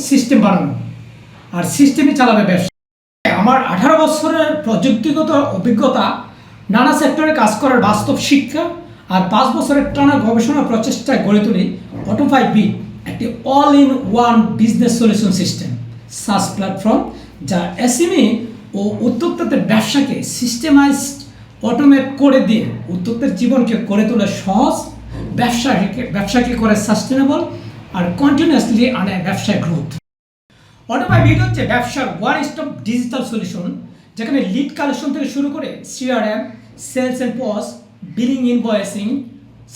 System বানানো, আর সিস্টেমই চালাবে ব্যবসা। আমার 18 বছরের প্রযুক্তিগত অভিজ্ঞতা, নানা সেক্টরে কাজ করার বাস্তব শিক্ষা আর 5 বছরের টানা গবেষণা প্রচেষ্টায় গড়ে তুলি অটোপাই বিট, একটি all in one business solution system SaaS platform, যা এসএমই ও উদ্যোক্তাদের ব্যবসাকে সিস্টেমাইজড অটোমেট করে দিয়ে উদ্যোক্তার জীবনকে করে তোলে সহজ, ব্যবসাকে করে সাস্টেনেবল আর কন্টিনিউয়াসলি আনে ব্যবসায় গ্রোথ। অটোপাই বিট হচ্ছে ব্যবসার ওয়ান স্টপ ডিজিটাল সলিউশন, যেখানে লিড কালেকশন থেকে শুরু করে CRM, sales and POS, billing, invoicing,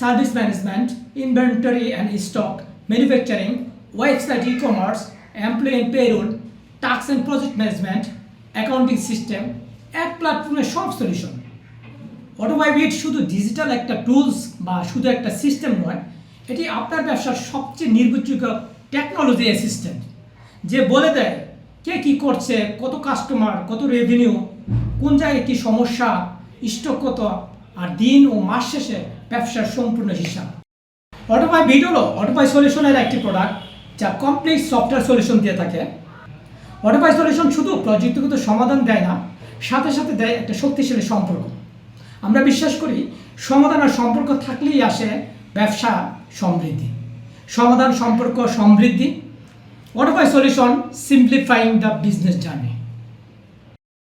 service management, inventory and stock, manufacturing, website, e commerce, employee and payroll, task and project management, accounting system, এক প্ল্যাটফর্মের সব সলিউশন। অটোপাই বিট শুধু ডিজিটাল একটা টুলস বা শুধু একটা সিস্টেম নয়, এটি আপনার ব্যবসার সবচেয়ে নির্ভরযোগ্য টেকনোলজি অ্যাসিস্ট্যান্ট, যে বলে দেয় কে কী করছে, কত কাস্টমার, কত রেভিনিউ, কোন জায়গায় কী সমস্যা, স্টক কত, আর দিন ও মাস শেষে ব্যবসার সম্পূর্ণ হিসাব। অটোপাই বিট হলো অটোপাই সলিউশনের একটি প্রোডাক্ট, যা কমপ্লিট সফটওয়্যার সলিউশন দিয়ে থাকে। অটোপাই সলিউশন শুধু প্রযুক্তিগত সমাধান দেয় না, সাথে সাথে দেয় একটা শক্তিশালী সম্পর্ক। আমরা বিশ্বাস করি সমাধান আর সম্পর্ক থাকলেই আসে ব্যবসা সমৃদ্ধি। সমাধান, সম্পর্ক, সমৃদ্ধি। অটোপাই solution, simplifying the business journey.